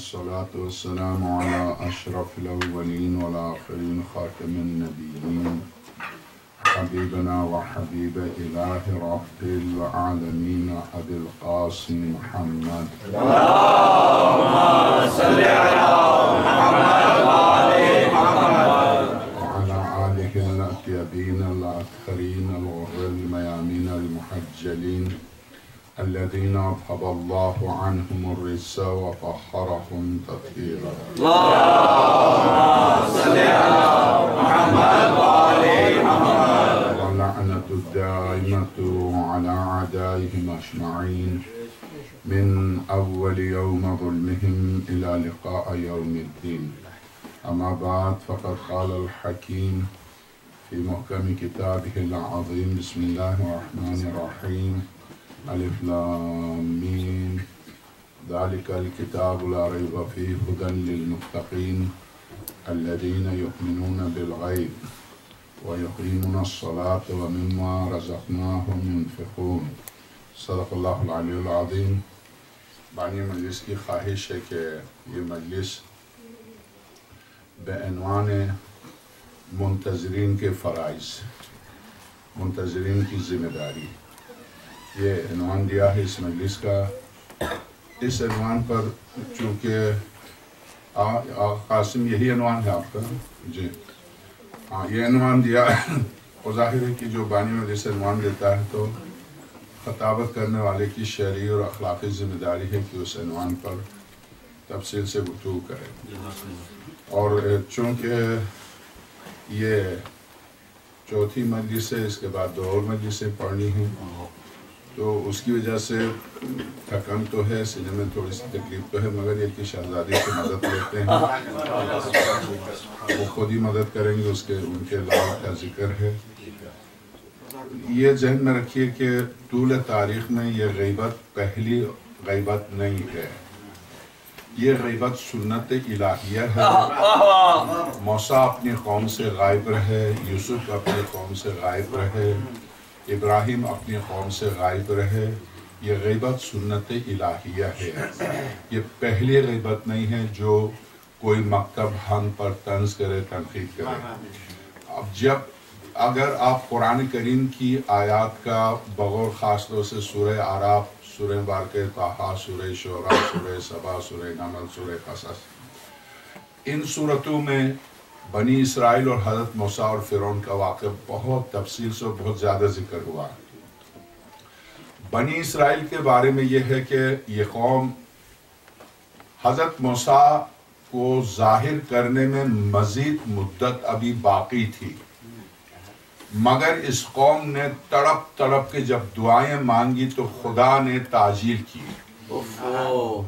الصلاة والسلام على أشرف الأولين والآخرين خاتم النبيين حبيبنا وحبيب إله رب العالمين أبي القاسم محمد اللهم صل على محمد وآل محمد وعلى آله الأطيبين الأطهرين الغر الميامين المحجلين الذين أذهب الله عنهم الرجس وطهرهم تطهيرا. اللهم صل على محمد وآل محمد واللعنة الدائمة على أعدائهم أجمعين من أول يوم ظلمهم إلى لقاء يوم الدين. أما بعد فقد قال الحكيم في محكم كتابه العظيم بسم الله الرحمن الرحيم ألف لام ميم ذلك الكتاب لا ريب فيه هدى للمتقين الذين يؤمنون بالغيب ويقيمون الصلاة ومما رزقناهم ينفقون. صدق اللہ العلی العظیم. بانی مجلس کی خواہش ہے کہ یہ مجلس بعنوان منتظرین کے فرائض، منتظرین کی ذمہ داری، یہ عنوان دیا ہے اس مجلس کا. اس عنوان پر چونکہ قاسم یہی عنوان ہے آپ کا جی ہاں یہ عنوان دیا ہے اور ظاہر ہے کہ جو بانی مجلس عنوان دیتا ہے تو خطابت کرنے والے کی شرعی اور اخلاقی ذمہ داری ہے کہ اس عنوان پر تفصیل سے گفتگو کرے. اور چونکہ یہ چوتھی مجلس ہے، اس کے بعد 2 اور مجلسیں پڑھنی ہیں، تو اس کی وجہ سے تھکن تو ہے، سینے میں تھوڑی سی تکلیف تو ہے، مگر یہ کہ شہزادی سے مدد لیتے ہیں، وہ خود ہی مدد کریں گے، ان کے لال کا ذکر ہے. یہ ذہن میں رکھیے کہ طول تاریخ میں یہ غیبت پہلی غیبت نہیں ہے، یہ غیبت سنت الہیہ ہے. موسیٰ اپنی قوم سے غائب رہے، یوسف اپنی قوم سے غائب رہے، ابراہیم اپنی قوم سے غائب رہے. یہ غیبت سنت الہیہ ہے، یہ پہلی غیبت نہیں ہے جو کوئی مکتب ہم پر طنز کرے، تنقید کرے. اب اگر آپ قرآن کریم کی آیات کا بغور خاص طور سے سورہ اعراف، سورہ بارکہ طٰہٰ، سورہ شعراء، سورہ سبا، سورہ نمل، سورہ قصص، ان سورتوں میں بنی اسرائیل اور حضرت موسیٰ اور فرعون کا واقعہ بہت تفصیل سے بہت زیادہ ذکر ہوا. بنی اسرائیل کے بارے میں یہ ہے کہ یہ قوم حضرت موسیٰ کو ظاہر کرنے میں مزید مدت ابھی باقی تھی، مگر اس قوم نے تڑپ تڑپ کے جب دعائیں مانگی تو خدا نے تعجیل کی.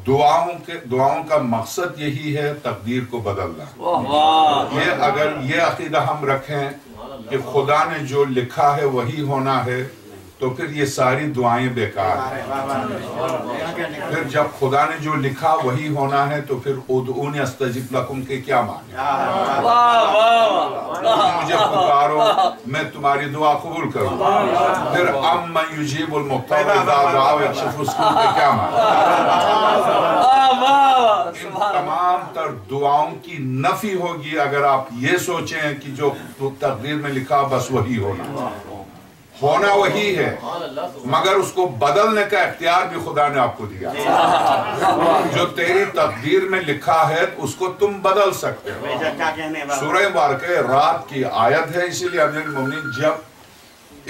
دعاؤں کا مقصد یہی ہے تقدیر کو بدلنا. اگر یہ عقیدہ ہم رکھیں کہ خدا نے جو لکھا ہے وہی ہونا ہے تو پھر یہ ساری دعائیں بیکار ہیں. پھر جب خدا نے جو لکھا وہی ہونا ہے تو پھر ادعونی استجب لکم کے کیا معنی؟ مجھے پکارو میں تمہاری دعا قبول کروں. پھر امن یجیب المضطر اذا دعا ویکشف السوء کے کیا معنی؟ ان تمام تر دعاؤں کی نفی ہوگی اگر آپ یہ سوچیں کہ جو تقدیر میں لکھا بس وہی ہونا وہی ہے، مگر اس کو بدلنے کا اختیار بھی خدا نے آپ کو دیا. جو تیری تقدیر میں لکھا ہے اس کو تم بدل سکتے ہو. سورہ بارکہ رات کی آیت ہے، اسی لیے امیر المومنین جب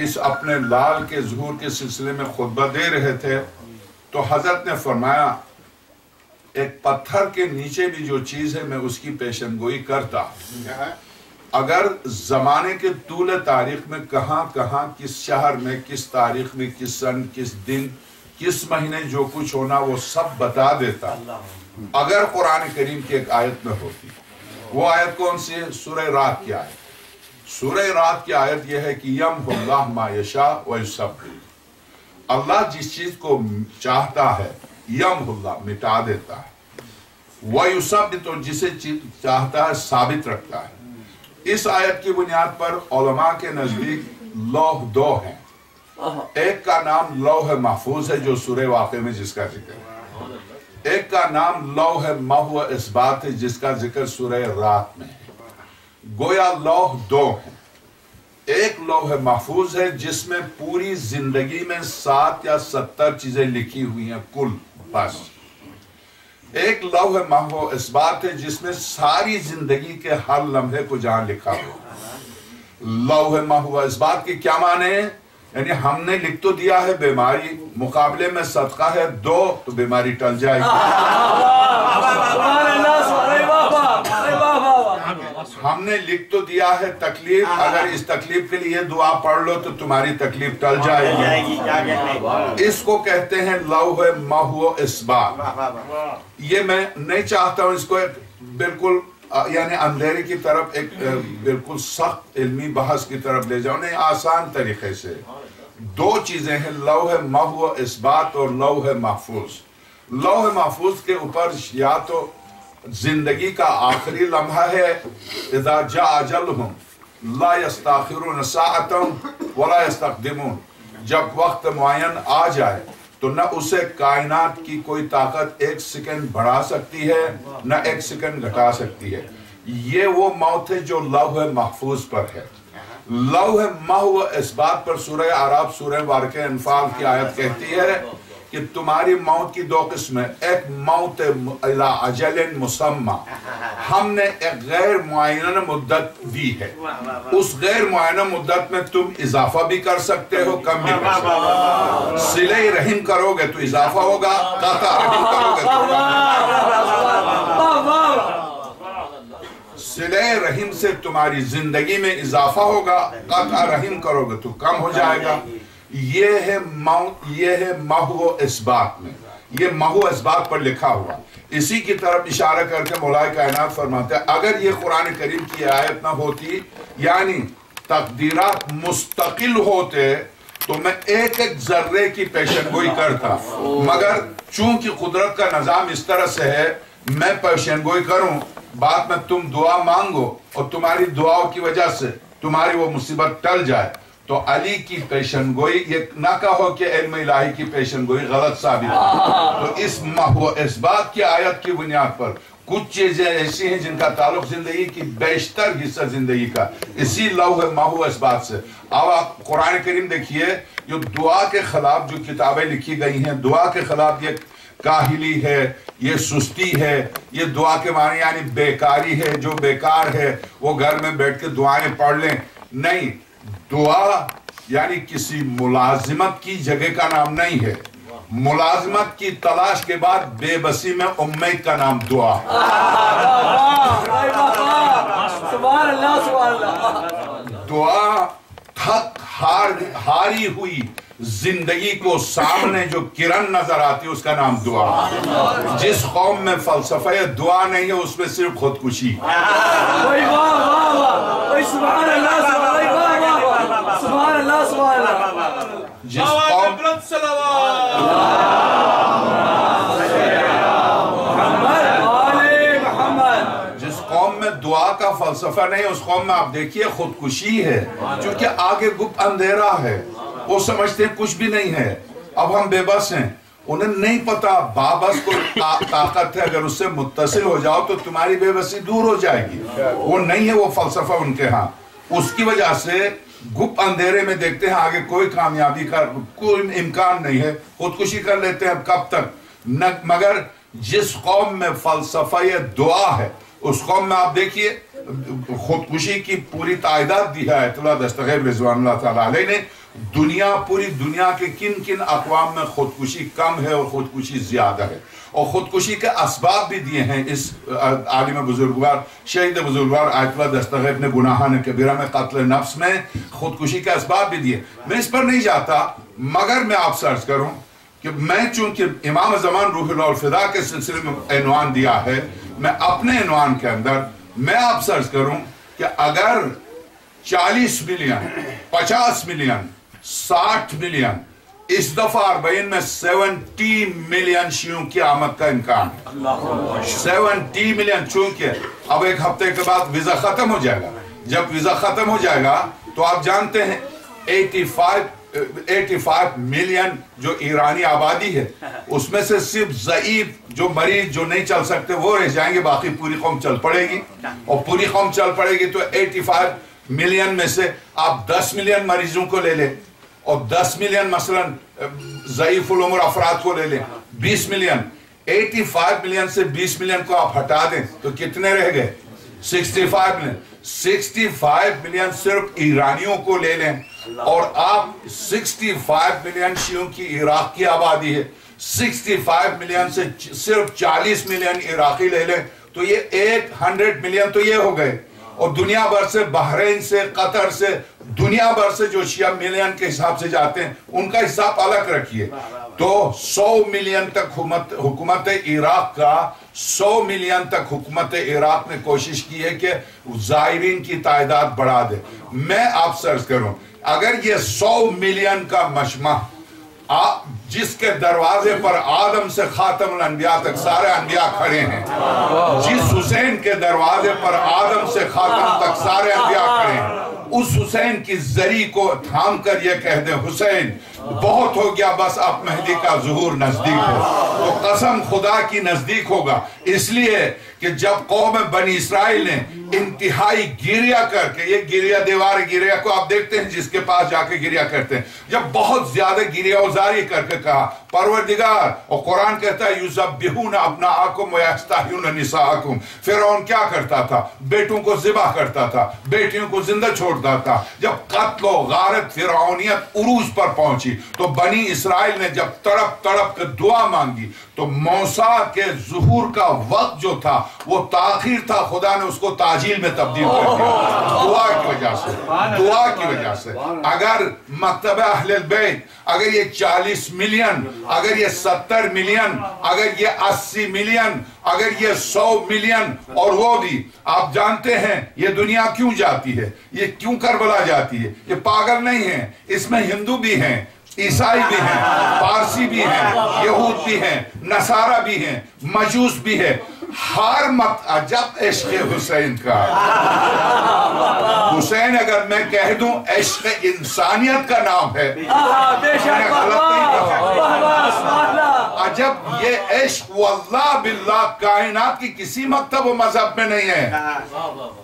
اس اپنے لال کے ظہور کے سلسلے میں خطبہ دے رہے تھے تو حضرت نے فرمایا ایک پتھر کے نیچے بھی جو چیز ہے میں اس کی پیشن گوئی کرتا. اگر زمانے کے طول تاریخ میں کہاں کہاں کس شہر میں کس تاریخ میں کس سن کس دن کس مہینے جو کچھ ہونا وہ سب بتا دیتا اگر قرآن کریم کی ایک آیت میں ہوتی. وہ آیت کون سی ہے؟ سورہ رات کی آیت. سورہ رات کی آیت یہ ہے کہ یمحو اللہ ما یشاء ویثبت. اللہ جس چیز کو چاہتا ہے یمحو اللہ مٹا دیتا ہے، ویثبت جسے چاہتا ہے ثابت رکھتا ہے. اس آیت کی بنیاد پر علماء کے نزدیک لوح 2 ہیں. ایک کا نام لوح محفوظ ہے جو سورہ واقعہ میں جس کا ذکر ہے، ایک کا نام لوح محو اثبات ہے جس کا ذکر سورہ رات میں ہے۔ گویا لوح دو ہیں، ایک لوح محفوظ ہے جس میں پوری زندگی میں 7 یا 70 چیزیں لکھی ہوئی ہیں کل بس، ایک لوح محو اثبات ہے جس میں ساری زندگی کے ہر لمحے کو جہاں لکھا ہوا۔ لوح محو اثبات کی کیا معنی ہے؟ یعنی ہم نے لکھ تو دیا ہے بیماری، مقابلے میں صدقہ ہے 2 تو بیماری ٹل جائے گی۔ ہم نے لکھ تو دیا ہے تکلیف، اگر اس تکلیف کے لیے دعا پڑھ لو تو تمہاری تکلیف ٹل جائے گی۔ اس کو کہتے ہیں لوح محو اثبات۔ یہ میں نہیں چاہتا ہوں اس کو بالکل یعنی اندھیرے کی طرف ایک بالکل سخت علمی بحث کی طرف لے جاؤ، نہیں، آسان طریقے سے 2 چیزیں ہیں، لوح محو اثبات اور لوح محفوظ۔ لوح محفوظ کے اوپر یا تو زندگی کا آخری لمحہ ہے، اذا جاء اجلہم لا یستاخرون ساعة ولا یستقدمون، جب وقت معین آ جائے تو نہ اسے کائنات کی کوئی طاقت 1 سیکنڈ بڑھا سکتی ہے نہ 1 سیکنڈ گھٹا سکتی ہے۔ یہ وہ موت ہے جو لوح محفوظ پر ہے۔ لوح محو اثبات پر سورہ اعراف سورہ واقعہ انفال کی آیت کہتی ہے کہ تمہاری موت کی 2 قسمیں، ایک موت الی اجل مسمى، ہم نے ایک غیر معینہ مدت دی ہے، اس غیر معینہ مدت میں تم اضافہ بھی کر سکتے ہو، کم بھی کر سکتے ہو۔ صلہ رحم کرو گے تو اضافہ ہوگا، قطع رحم کرو گے تو صلہ رحم سے تمہاری زندگی میں اضافہ ہوگا، قطع رحم کرو گے تو کم ہو جائے گا۔ یہ ہے محو اثبات میں، یہ محو اثبات پر لکھا ہوا۔ اسی کی طرف اشارہ کر کے مولا کائنات فرماتے ہیں اگر یہ قرآن کریم کی آیت نہ ہوتی، یعنی تقدیرات مستقل ہوتے، تو میں ایک ایک ذرے کی پیشن گوئی کرتا، مگر چونکہ قدرت کا نظام اس طرح سے ہے، میں پیشن گوئی کروں، بعد میں تم دعا مانگو اور تمہاری دعاؤں کی وجہ سے تمہاری وہ مصیبت ٹل جائے، تو علی کی پیشن گوئی، یہ نہ کہو کہ علم الہی کی پیشن گوئی غلط ثابت ہے۔ تو اس محو اثبات کی آیت کی بنیاد پر کچھ چیزیں ایسی ہیں جن کا تعلق زندگی کی بیشتر حصہ زندگی کا اسی لوح محو اثبات سے۔ اب آپ قرآن کریم دیکھیے، جو دعا کے خلاف جو کتابیں لکھی گئی ہیں، دعا کے خلاف یہ کاہلی ہے، یہ سستی ہے، یہ دعا کے معنی یعنی بیکاری ہے، جو بیکار ہے وہ گھر میں بیٹھ کے دعائیں پڑھ لیں، نہیں، دعا یعنی کسی ملازمت کی جگہ کا نام نہیں ہے، ملازمت کی تلاش کے بعد بے بسی میں امید کا نام دعا۔ دعا تھک ہاری ہوئی زندگی کو سامنے جو کرن نظر آتی ہے اس کا نام دعا۔ جس قوم میں فلسفہ دعا نہیں ہے اس میں صرف خودکشی۔ جس قوم میں دعا کا فلسفہ نہیں اس قوم میں آپ دیکھیے خودکشی ہے، چونکہ آگے گپ اندھیرا ہے، وہ سمجھتے ہیں کچھ بھی نہیں ہے، اب ہم بے بس ہیں، انہیں نہیں پتا بابس کو طاقت ہے، اگر اس سے متصل ہو جاؤ تو تمہاری بے بسی دور ہو جائے گی، وہ نہیں ہے وہ فلسفہ ان کے ہاں۔ اس کی وجہ سے گپ اندھیرے میں دیکھتے ہیں آگے کوئی کامیابی کا کوئی امکان نہیں ہے، خودکشی کر لیتے ہیں کب تک۔ مگر جس قوم میں فلسفہ دعا ہے اس قوم میں آپ دیکھیے خودکشی کی پوری تعداد دی ہے آیت اللہ دستغیر رضوان اللہ تعالیٰ علیہ نے، پوری دنیا کے کن کن اقوام میں خودکشی کم ہے اور خودکشی زیادہ ہے، اور خودکشی کے اسباب بھی دیے ہیں اس عالم بزرگوار شہید بزرگوار آیت اللہ دستغیر نے گناہان کبیرہ میں قتل نفس میں خودکشی کے اسباب بھی دیے۔ میں اس پر نہیں جاتا، مگر میں آپ سرچ کروں کہ میں چونکہ امام زمان روح اللہ الفدا کے سلسلے میں عنوان دیا ہے، میں اپنے عنوان کے اندر میں آپ سرچ کروں کہ اگر 40 ملین 50 ملین 60 ملین اس دفعہ 40 میں 70 ملین شیعوں کی آمد کا امکان ہے، 70 ملین، چونکہ اب ایک ہفتے کے بعد ویزا ختم ہو جائے گا، جب ویزا ختم ہو جائے گا تو آپ جانتے ہیں 85 ملین جو ایرانی آبادی ہے اس میں سے صرف ضعیف جو مریض جو نہیں چل سکتے وہ رہ جائیں گے، باقی پوری قوم چل پڑے گی، اور پوری قوم چل پڑے گی تو 85 ملین میں سے آپ 10 ملین مریضوں کو لے لیں اور 10 ملین مثلا ضعیف العمر افراد کو لے لیں، 20 ملین، 85 ملین سے 20 ملین کو آپ ہٹا دیں تو کتنے رہ گئے؟ 65 ملین۔ 65 ملین صرف ایرانیوں کو لے لیں اور آپ 65 ملین شیعوں کی عراق کی آبادی ہے، 65 ملین سے صرف 40 ملین عراقی لے لیں تو یہ 100 ملین تو یہ ہو گئے، اور دنیا بھر سے، بحرین سے، قطر سے، دنیا بھر سے جو شیعہ ملین کے حساب سے جاتے ہیں ان کا حساب الگ رکھیے، تو 100 ملین تک حکومت عراق کا 100 ملین تک حکومت عراق نے کوشش کی ہے کہ زائرین کی تعداد بڑھا دے۔ میں آپ سرچ کروں، اگر یہ 100 ملین کا مجمع جس کے دروازے پر آدم سے خاتم الانبیاء تک سارے انبیاء کھڑے ہیں، جس حسین کے دروازے پر آدم سے خاتم تک سارے انبیاء کھڑے ہیں، اس حسین کی زری کو تھام کر یہ کہہ دیں حسین بہت ہو گیا، بس اب مہدی کا ظہور نزدیک ہو، تو قسم خدا کی نزدیک ہوگا، اس لیے کہ جب قوم بنی اسرائیل نے انتہائی گریہ کر کے، یہ گریہ دیوار گریہ کو آپ دیکھتے ہیں جس کے پاس جا کے گریہ کرتے ہیں، جب بہت زیادہ گریہ وزاری کر کے کہا پروردگار، اور قرآن کہتا ہے یُذَبِّحُونَ أَبْنَاءَكُمْ وَيَسْتَحْيُونَ نِسَاءَكُمْ، فرعون کیا کرتا تھا؟ بیٹوں کو ذبح کرتا تھا، بیٹیوں کو زندہ چھوڑتا تھا۔ جب قتل و غارت فرعونیت عروج پر پہنچی تو بنی اسرائیل نے جب تڑپ تڑپ کے دعا مانگی تو موسیٰ کے ظہور کا وقت جو تھا وہ تاخیر تھا، خدا نے اس کو تاجیل میں تبدیل کر دیا دعا کی وجہ سے، دعا کی وجہ سے۔ اگر مکتبہ اہل البیت، اگر یہ 40 ملین، اگر یہ 70 ملین، اگر یہ 80 ملین، اگر یہ 100 ملین، اور وہ بھی آپ جانتے ہیں یہ دنیا کیوں جاتی ہے، یہ کیوں کربلا جاتی ہے، یہ پاگل نہیں ہے، اس میں ہندو بھی ہیں، عیسائی بھی ہیں، پارسی بھی ہیں، یہود بھی ہیں، نصارہ بھی ہیں، مجوس بھی ہے، ہر عجب عشق حسین کا۔ حسین اگر میں کہہ دوں عشق انسانیت کا نام ہے، عجب یہ عشق واللہ باللہ کائنات کی کسی مکتب و مذہب میں نہیں ہے،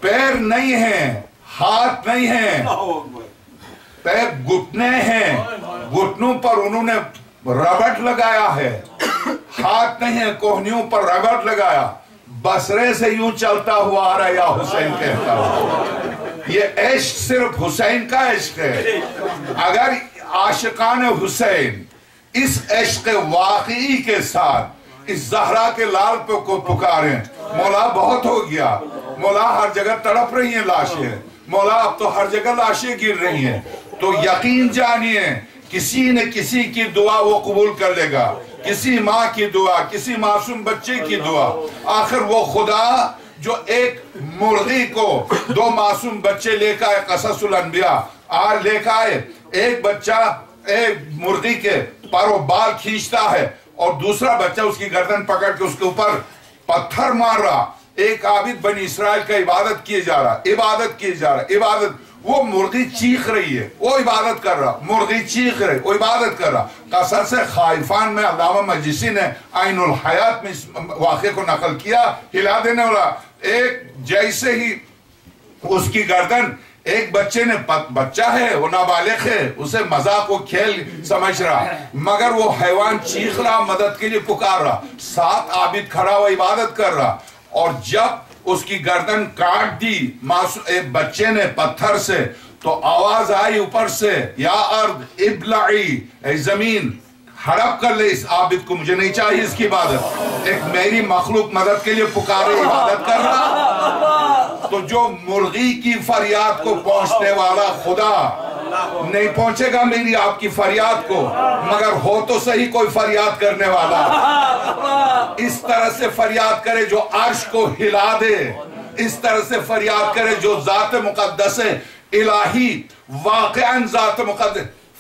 پیر نہیں ہیں، ہاتھ نہیں ہیں، پیر گھٹنے ہیں، گھٹنوں پر انہوں نے ربٹ لگایا ہے، ہاتھ نہیں ہے، کوہنیوں پر ربٹ لگایا، بصرے سے یوں چلتا ہوا آ رہا یا حسین کہتا ہوا۔ یہ عشق صرف حسین کا عشق ہے۔ اگر عاشقان حسین اس عشق واقعی کے ساتھ اس زہرا کے لال پہ کو پکاریں، مولا بہت ہو گیا، مولا ہر جگہ تڑپ رہی ہیں لاشیں، مولا اب تو ہر جگہ لاشیں گر رہی ہیں، تو یقین جانیے کسی نہ کسی کی دعا وہ قبول کر لے گا، کسی ماں کی دعا، کسی معصوم بچے کی دعا۔ آخر وہ خدا جو ایک مرغی کو 2 معصوم بچے لے کے آئے، قصص الانبیاء لے کے آئے، ایک بچہ ایک مرغی کے پر و بال کھینچتا ہے اور دوسرا بچہ اس کی گردن پکڑ کے اس کے اوپر پتھر مار رہا، ایک عابد بنی اسرائیل کا عبادت کیے جا رہا، عبادت کیے جا رہا، عبادت، وہ مرغی چیخ رہی ہے، وہ عبادت کر رہا، مرغی چیخ رہی، وہ عبادت کر رہا۔ قصص خائفان میں علامہ مجلسی نے عین الحیات میں اس واقعے کو نقل کیا، ہلا دینے والا، ایک جیسے ہی اس کی گردن، ایک بچے نے، بچہ ہے وہ نابالغ ہے، اسے مذاق و کھیل سمجھ رہا، مگر وہ حیوان چیخ رہا، مدد کے لیے پکار رہا، 7 عابد کھڑا ہوا عبادت کر رہا، اور جب اس کی گردن کاٹ دی ایک بچے نے پتھر سے تو آواز آئی اوپر سے، یا ارض ابلعی، اے زمین ہڑپ کر لے اس عابد کو، مجھے نہیں چاہیے اس کی عبادت، ایک میری مخلوق مدد کے لیے پکارے عبادت کر رہا۔ تو جو مرغی کی فریاد کو پہنچنے والا خدا نہیں پہنچے گا میری آپ کی فریاد کو، مگر ہو تو صحیح کوئی فریاد کرنے والا، اس طرح سے فریاد کرے جو عرش کو ہلا دے، اس طرح سے فریاد کرے جو ذات مقدس الہی، واقعاً ذات مقدس،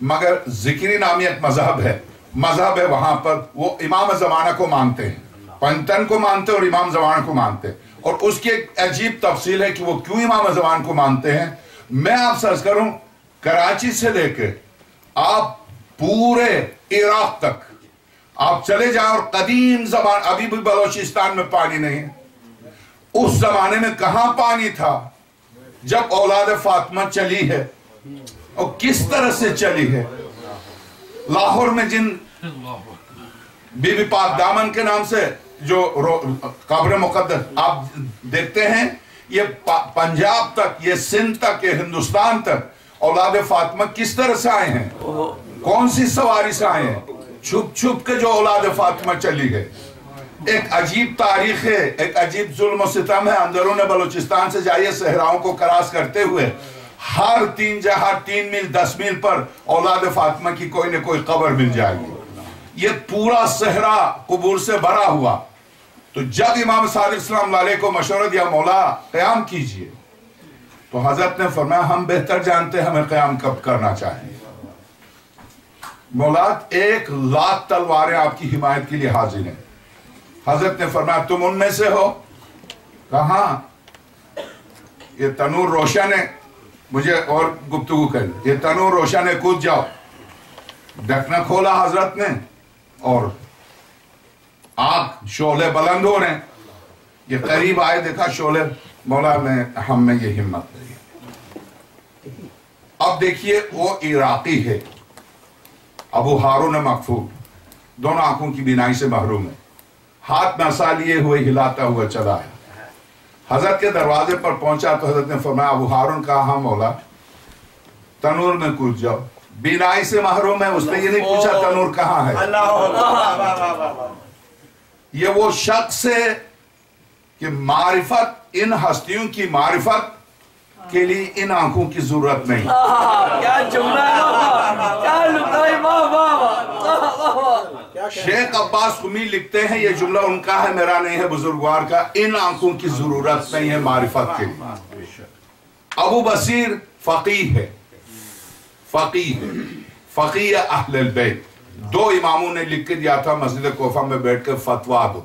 مگر ذکری نامی ایک مذہب ہے وہاں پر وہ امام زمانہ کو مانتے ہیں، پنجتن کو مانتے ہیں اور امام زمانہ کو مانتے ہیں، اور اس کی ایک عجیب تفصیل ہے کہ وہ کیوں امام زمانہ کو مانتے ہیں۔ میں آپ سے عرض کروں، کراچی سے لے کے آپ پورے عراق تک آپ چلے جائیں اور قدیم زمان، ابھی بھی بلوچستان میں پانی نہیں ہے، اس زمانے میں کہاں پانی تھا جب اولاد فاطمہ چلی ہے، اور کس طرح سے چلی ہے۔ لاہور میں جن بی بی پاک دامن کے نام سے جو قبر مقدس آپ دیکھتے ہیں، یہ پنجاب تک، یہ سندھ تک، یہ ہندوستان تک اولاد فاطمہ کس طرح سے آئے ہیں، کون سی سواری سے آئے ہیں، چھپ چھپ کے جو اولاد فاطمہ چلی ہے۔ ایک عجیب تاریخ ہے، ایک عجیب ظلم و ستم ہے۔ اندرون بلوچستان سے جائیے، صحراؤں کو کراس کرتے ہوئے ہر 3 میل 10 میل پر اولاد فاطمہ کی کوئی نہ کوئی قبر مل جائے گی۔ یہ پورا صحرا قبور سے بھرا ہوا۔ تو جب امام صادق السلام علیہ کو مشورہ دیا مولا قیام کیجئے، تو حضرت نے فرمایا ہم بہتر جانتے ہیں ہمیں قیام کب کرنا چاہیے۔ مولا 1,00,000 تلواریں آپ کی حمایت کے لیے حاضر ہیں۔ حضرت نے فرمایا تم ان میں سے ہو؟ کہاں؟ یہ تنور روشن ہے، مجھے اور گفتگو کر، یہ تنور روشن ہے، کود جاؤ۔ ڈھکنا کھولا حضرت نے اور آگ شعلے بلند ہو رہے ہیں۔ یہ قریب آئے، دیکھا شعلے، مولا نے ہم میں یہ ہمت نہیں۔ اب دیکھیے وہ عراقی ہے، ابو ہارون مغفور، دونوں آنکھوں کی بینائی سے محروم ہے، ہاتھ میں عصا لیے ہوئے ہلاتا ہوا چلا ہے۔ حضرت کے دروازے پر پہنچا تو حضرت نے فرمایا ابو ہارون کہا ہاں مولا، تنور میں کود جاؤ۔ بینائی سے محروم ہے، اس نے یہ نہیں پوچھا تنور کہاں ہے۔ یہ وہ شخص ہے کہ معرفت، ان ہستیوں کی معرفت کے لیے ان آنکھوں کی ضرورت نہیں۔ کیا جملہ ہے، کیا لطائی، شیخ عباس قمی لکھتے ہیں یہ جملہ ان کا ہے، میرا نہیں ہے، بزرگوار کا، ان آنکھوں کی ضرورت نہیں ہے معرفت کے لیے۔ ابو بصیر فقیہ ہے، فقیہ اہل البیت، 2 اماموں نے لکھ کے دیا تھا مسجد کوفہ میں بیٹھ کے فتویٰ دو۔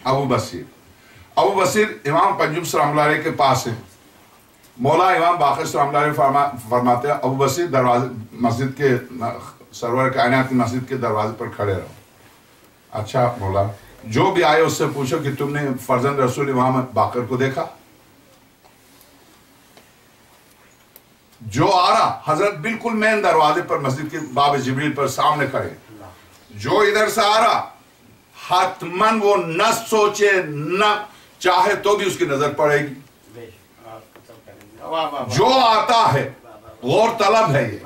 ابو بصیر امام پنجم سلام اللہ علیہ کے پاس ہے۔ مولا امام باقر سلام اللہ علیہ فرماتے ہیں ابو بصیر دروازے مسجد کے، سرور کائنات کی مسجد کے دروازے پر کھڑے رہو۔ اچھا مولا، جو بھی آئے اس سے پوچھو کہ تم نے فرزند رسول امام باقر کو دیکھا؟ جو آ رہا، حضرت بالکل مین دروازے پر مسجد کے باب جبریل پر سامنے کھڑے، جو ادھر سے آ رہا حتماً وہ نہ سوچے نہ چاہے تو بھی اس کی نظر پڑے گی۔ جو آتا ہے، غور طلب ہے یہ،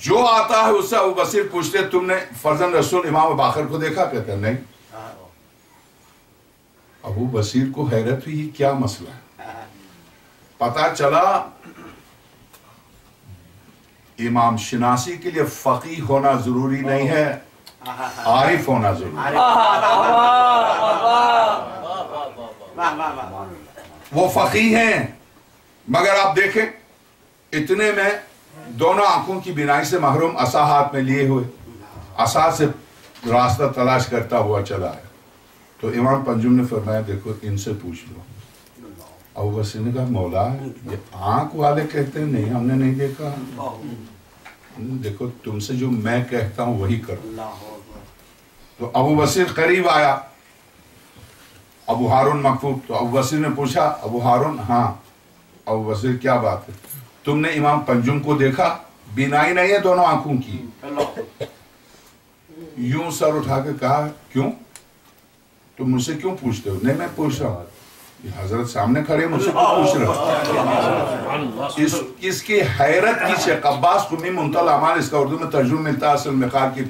جو آتا ہے اس سے ابو بصیر پوچھتے تم نے فرزند رسول امام باقر کو دیکھا؟ کہتے ہیں نہیں۔ ابو بصیر کو حیرت ہوئی یہ کیا مسئلہ ہے۔ پتا چلا امام شناسی کے لیے فقیہ ہونا ضروری نہیں ہے، عارف ہونا ضروری ہے۔ وہ فقیہ ہیں مگر آپ دیکھیں اتنے میں دونوں آنکھوں کی بینائی سے محروم، عصا ہاتھ میں لیے ہوئے، عصا سے راستہ تلاش کرتا ہوا چلا ہے۔ تو امام پنجم نے فرمایا دیکھو ان سے پوچھ لو۔ ابو بصیر نے کہا مولا یہ آنکھ والے کہتے ہیں نہیں ہم نے نہیں دیکھا۔ دیکھو تم سے جو میں کہتا ہوں وہی کرو۔ تو ابو بصیر قریب آیا، ابو ہارون مغفور، تو ابو بصیر نے پوچھا ابو ہارون ہاں۔ ابو بصیر کیا بات ہے، تم نے امام پنجم کو دیکھا؟ بینائی نہیں ہے دونوں آنکھوں کی۔ یوں سر اٹھا کے کہا کیوں؟ تم مجھ سے کیوں پوچھتے ہو؟ نہیں میں پوچھ رہا ہوں، یہ حضرت سامنے کھڑے مجھ سے کیوں پوچھ رہا؟ اس کی حیرت کی شیخ عباس قمی منتہی الاعمال، اس کا اردو میں ترجمہ ملتا ہے اصل مقال کی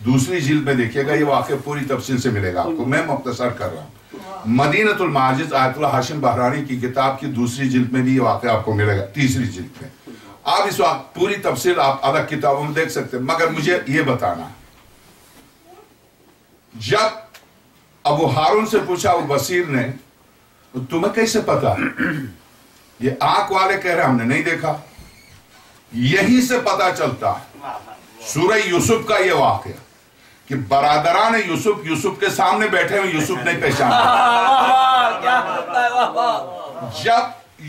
2 جلد میں، دیکھیے گا یہ واقعہ پوری تفصیل سے ملے گا آپ کو، میں مختصر کر رہا ہوں۔ مدینۃ المعاجز آیت اللہ ہاشم بحرانی کی کتاب کی 2 جلد میں بھی یہ واقعہ آپ کو ملے گا، 3 جلد میں۔ آپ اس وقت پوری تفصیل آپ الگ کتابوں میں دیکھ سکتے ہیں، مگر مجھے یہ بتانا ہے جب ابو ہارون سے پوچھا ابو بصیر نے تمہیں کیسے پتا؟ یہ آنکھ والے کہہ رہے ہم نے نہیں دیکھا۔ یہیں سے پتا چلتا ہے سورہ یوسف کا یہ واقعہ کہ برادران یوسف کے سامنے بیٹھے ہوئے یوسف نہیں پہچانا. جب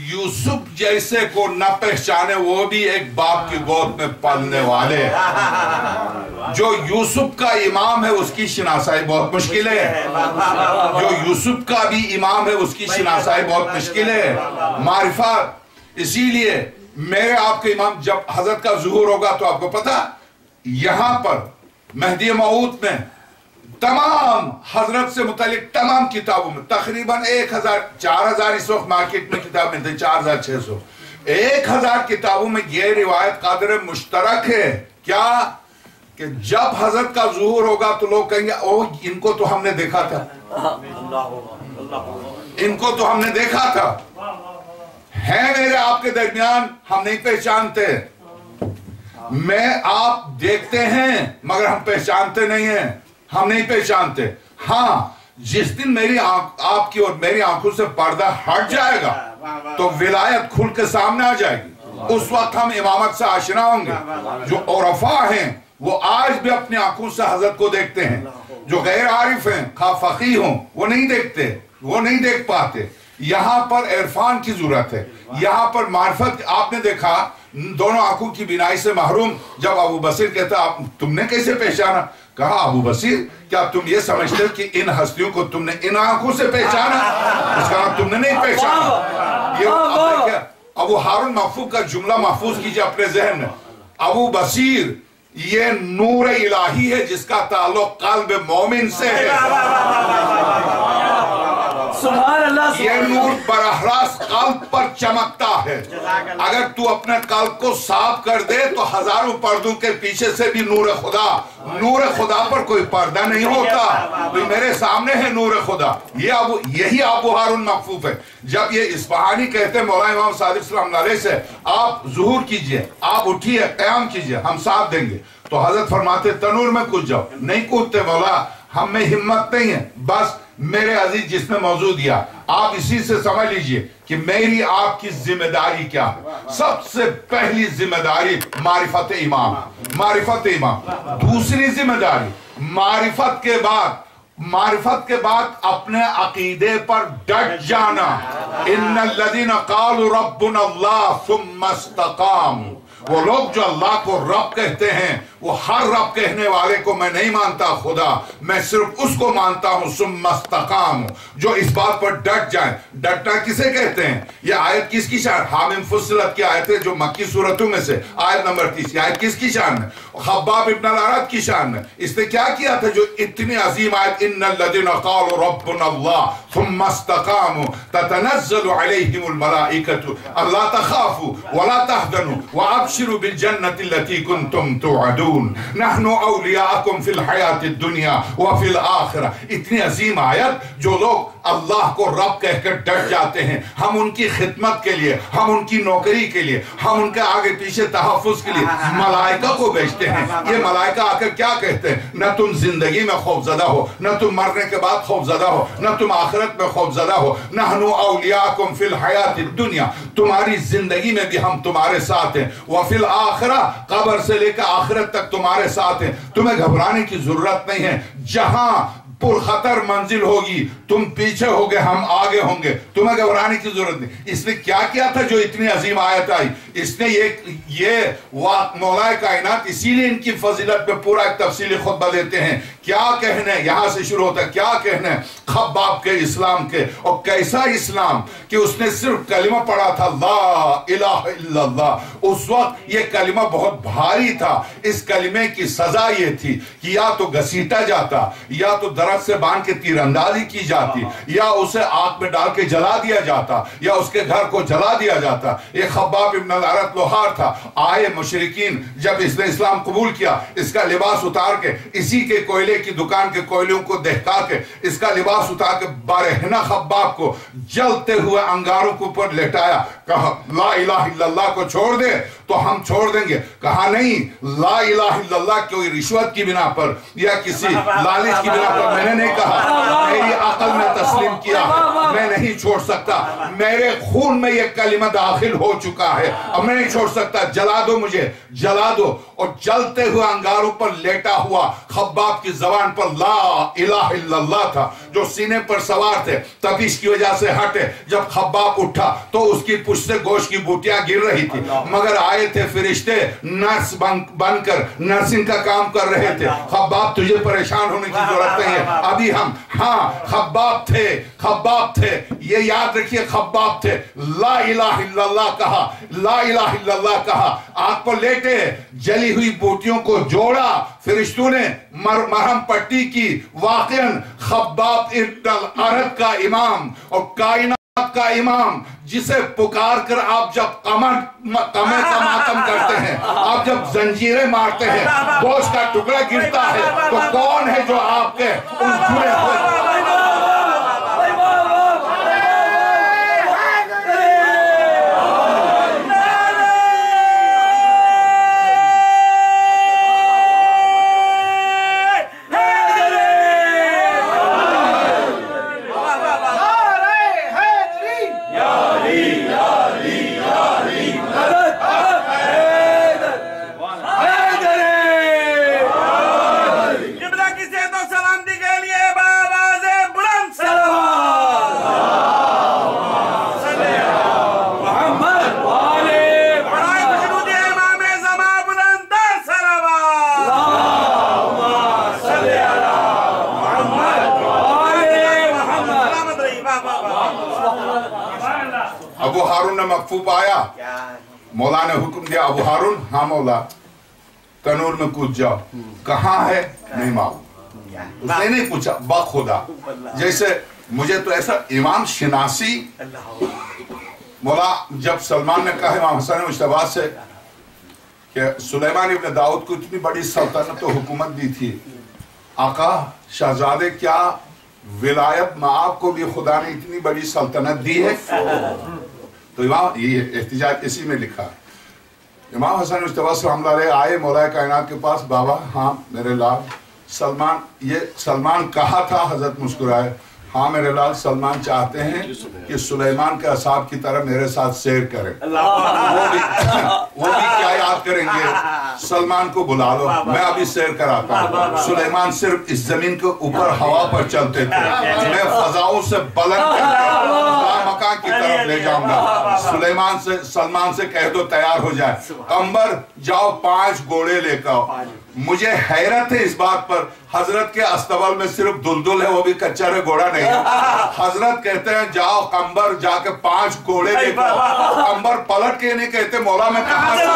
یوسف جیسے کو نہ پہچانے وہ بھی ایک باپ کی گود میں پلنے والے, جو یوسف کا امام ہے اس کی شناسائی بہت مشکل ہے, جو یوسف کا بھی امام ہے اس کی شناسائی بہت مشکل ہے. معرفت اسی لیے میرے آپ کے امام جب حضرت کا ظہور ہوگا تو آپ کو پتا یہاں پر مہدی موعود میں تمام حضرت سے متعلق تمام کتابوں میں تقریباً 4,000 اس وقت مارکیٹ میں کتاب ملتے ہیں 4,600 1,000 کتابوں میں یہ روایت قدر مشترک ہے کیا کہ جب حضرت کا ظہور ہوگا تو لوگ کہیں گے اوہ ان کو تو ہم نے دیکھا تھا, ان کو تو ہم نے دیکھا تھا, ہے میرے آپ کے درمیان ہم نہیں پہچانتے, میں آپ دیکھتے ہیں مگر ہم پہچانتے نہیں ہیں, ہم نہیں پہچانتے. ہاں جس دن میری آپ کی اور میری آنکھوں سے پردہ ہٹ جائے گا تو ولایت کھل کے سامنے آ جائے گی, اس وقت ہم امامت سے آشنا ہوں گے. جو عرفاء ہیں وہ آج بھی اپنی آنکھوں سے حضرت کو دیکھتے ہیں, جو غیر عارف ہیں خواہ فقیہ ہوں وہ نہیں دیکھتے, وہ نہیں دیکھ پاتے. یہاں پر عرفان کی ضرورت ہے, یہاں پر معرفت. آپ نے دیکھا دونوں آنکھوں کی بینائی سے محروم جب ابو بصیر کہتا تم نے کیسے پہچانا, کہا ابو بصیر کیا تم یہ سمجھتے ہو کہ ان ہستیوں کو تم نے ان آنکھوں سے پہچانا, اس کا تم نے نہیں پہچانا. یہ ابو ہارون محفوظ کا جملہ محفوظ کیجئے اپنے ذہن میں, ابو بصیر یہ نور الہی ہے جس کا تعلق قلب مومن سے ہے. سبحان اللہ, یہ نور براہ راست قلب پر چمکتا ہے. اگر تو اپنے قلب کو صاف کر دے تو ہزاروں پردوں کے پیچھے سے بھی نور خدا پر کوئی پردہ نہیں ہوتا. تو میرے سامنے ہے نور خدا, یہی ابو ہارون مخفوف ہے. جب یہ اصفہانی کہتے مولانا امام صادق صلی اللہ علیہ سے آپ ظہور کیجئے, آپ اٹھیے قیام کیجئے, ہم ساتھ دیں گے, تو حضرت فرماتے تنور میں کود جاؤ. نہیں کودتے مولا, ہم میں ہمت نہیں ہے, بس میرے عزیز جس نے موضوع دیا آپ اسی سے سمجھ لیجئے کہ میری آپ کی ذمہ داری کیا ہے. سب سے پہلی ذمہ داری معرفت امام, معرفت امام. دوسری ذمہ داری معرفت کے بعد اپنے عقیدے پر ڈٹ جانا. ان الذین قالوا ربنا اللہ ثم استقاموا, وہ لوگ جو اللہ کو رب کہتے ہیں وہ ہر رب کہنے والے کو میں نہیں مانتا خدا, میں صرف اس کو مانتا ہوں ثم استقاموا, جو اس بات پر ڈٹ جائیں. ڈٹنا کسے کہتے ہیں؟ یہ آیت کس کی شان؟ حامیم فصلت کی آیت ہے جو مکی صورتوں میں سے آیت نمبر 30. یہ آیت کس کی شان ہے؟ خباب ابن الارت کی شان میں. اس نے کیا کیا تھا جو اتنی عظیم آیت ان الذین قالوا ربنا اللہ ثم استقاموا تتنزل علیہم الملائکۃ الا تخافوا ولا تحزنوا وابشروا بالجنۃ التي كنتم توعدون نحن اولیاءکم فی الحیاۃ الدنیا وفی الآخرہ. اتنی عظیم آیت, جو لوگ اللہ کو رب کہہ کر ڈٹ جاتے ہیں, ہم ان کی خدمت کے لیے, ہم ان کی نوکری کے لیے, ہم ان کے آگے پیچھے تحفظ کے لیے ملائکہ کو بھیجتے ہیں. یہ ملائکہ آ کر کیا کہتے ہیں؟ نہ تم زندگی میں خوف زدہ ہو, نہ تم مرنے کے بعد خوف زدہ ہو, نہ تم آخرت میں خوف زدہ ہو. نحن اولیاءکم فی الحیاۃ الدنیا, تمہاری زندگی میں بھی ہم تمہارے ساتھ ہیں. وفی الآخرہ, قبر سے لے کر آخرت تک تمہارے ساتھ ہیں. تمہیں گھبرانے کی ضرورت نہیں ہے. جہاں پرخطر منزل ہوگی تم پیچھے ہوگے, ہم آگے ہوں گے, تمہیں گھبرانے کی ضرورت نہیں. اس نے کیا کیا تھا جو اتنی عظیم آیت آئی؟ اس نے یہ مولا کائنات, اسی لیے ان کی فضیلت میں پورا ایک تفصیلی خطبہ دیتے ہیں. کیا کہنے, یہاں سے شروع ہوتا ہے, کیا کہنے خباب کے اسلام کے, اور کیسا اسلام کہ اس نے صرف کلمہ پڑھا تھا لا الہ الا اللہ. اس وقت یہ کلمہ بہت بھاری تھا. اس کلمے کی سزا یہ تھی کہ یا تو گھسیٹا جاتا, یا تو درخت سے باندھ کے تیر اندازی کی جاتی, یا اسے آگ میں ڈال کے جلا دیا جاتا, یا اس کے گھر کو جلا دیا جاتا. یہ خباب ابن الارت لوہار تھا. آئے مشرکین جب اس نے اسلام قبول کیا, اس کا لباس اتار کے, اسی کے کوئلے کی دکان کے کوئلوں کو دہکا کے, اس کا لباس اتار کے بارہنہ خباب کو جلتے ہوئے انگاروں کے اوپر لٹایا, کہا لا الہ الا اللہ کو چھوڑ دے تو ہم چھوڑ دیں گے. کہا نہیں, لا الہ الا اللہ کوئی رشوت کی بنا پر یا کسی لالچ کی بنا پر میں نے نہیں کہا. میری عقل میں تسلیم کیا ہے, میں نہیں چھوڑ سکتا. میرے خون میں یہ کلمہ داخل ہو چکا ہے, اب میں نہیں چھوڑ سکتا. جلا دو مجھے, جلا دو. اور جلتے ہوئے انگاروں پر لیٹا ہوا خباب کی زبان پر لا الہ الا اللہ تھا, جو سینے پر سوار تھے. تپش کی وجہ سے ہٹے. جب خباب اٹھا تو اس کی پشت سے گوشت کی بوٹیاں گر رہی تھی, مگر آئے تھے فرشتے نرس بن کر نرسنگ کا کام کر رہے تھے. خباب تجھے پریشان ہونے کی ضرورت نہیں ہے, ابھی ہم, ہاں خباب تھے, خباب تھے, یہ یاد رکھیے خباب تھے. لا الہ الا اللہ کہا, لا الہ الا اللہ کہا. آنکھ پر لیٹے, جلی ہوئی بوٹیوں کو جوڑا, فرشتوں نے مرہم پٹی کی. واقعاً خباب ابن الارت کا امام اور کائنات کا امام, جسے پکار کر آپ جب قمر کا ماتم کرتے ہیں, آپ جب زنجیریں مارتے ہیں, گوشت کا ٹکڑا گرتا ہے, تو کون ہے جو آپ کے ان جڑے ہوئے ابو ہارون نے مکفوب آیا, مولا نے حکم دیا ابو ہارون, ہاں مولا, تنور میں کود جاؤ. کہاں ہے نہیں معلوم. اس نے نہیں پوچھا, بخدا. جیسے مجھے تو ایسا امام شناسی, مولا جب سلمان نے کہا امام حسن مجتبی سے کہ سلیمان ابن داؤد کو اتنی بڑی سلطنت و حکومت دی تھی, آقا شہزادے کیا ولایت مآب کو بھی خدا نے اتنی بڑی سلطنت دی ہے؟ تو امام یہ احتجاج اسی میں لکھا. امام حسن مجتبی رحمۃ اللہ علیہ آئے مولا کائنات کے پاس, بابا ہاں میرے لال سلمان, یہ سلمان کہا تھا. حضرت مسکرائے, ہاں میرے لال سلمان چاہتے ہیں کہ سلیمان کے اصحاب کی طرح میرے ساتھ سیر کریں. وہ بھی کیا یاد کریں گے, سلمان کو بلا لو, میں ابھی سیر کراتا ہوں. سلیمان صرف اس زمین کے اوپر ہوا پر چلتے تھے, میں فضاؤں سے بلند کر مکان کی طرف لے جاؤں گا. سلمان سے کہہ دو تیار ہو جائے. قمبر جاؤ 5 گھوڑے لے کر. مجھے حیرت ہے اس بات پر, حضرت کے استبل میں صرف دلدل ہے, وہ بھی کچر گھوڑا نہیں ہے. حضرت کہتے ہیں جاؤ قمبر جا کے 5 گھوڑے لے کر. قمبر پلٹ کے نہیں کہتے مولا میں کہاں سے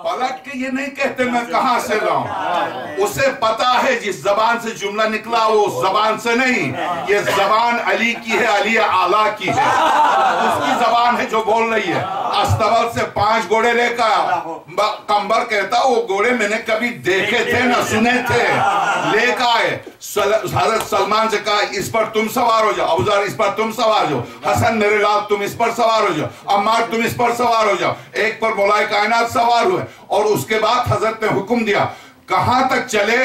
پلٹ کے یہ نہیں کہتے میں کہاں سے لاؤں. اسے پتا ہے جس زبان سے جملہ نکلا وہ اس زبان سے نہیں, یہ زبان علی کی ہے, علی اعلیٰ کی ہے, اس کی زبان ہے جو بول رہی ہے. استبل سے 5 گھوڑے لے کر قمبر کہتا وہ گھوڑے میں نے کبھی دیکھے تھے نہ سنے تھے, لے کر آئے. حضرت سلمان سے کہا اس پر تم سوار ہو جاؤ, ابوذر اس پر تم سوار ہو, حسن میرے لال تم اس پر سوار ہو جاؤ, عمار تم اس پر سوار ہو جاؤ. ایک پر مولا کائنات سوار ہوئے, اور اس کے بعد حضرت نے حکم دیا کہاں تک چلے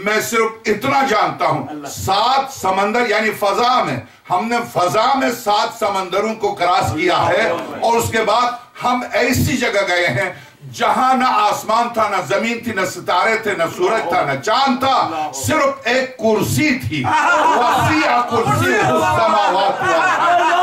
میں صرف اتنا جانتا ہوں, 7 سمندر یعنی فضا میں, ہم نے فضا میں 7 سمندروں کو کراس کیا ہے, اور اس کے بعد ہم ایسی جگہ گئے ہیں جہاں نہ آسمان تھا, نہ زمین تھی, نہ ستارے تھے, نہ سورج تھا, نہ چاند تھا, صرف ایک کرسی تھی. وسیع کرسی السماوات والارض.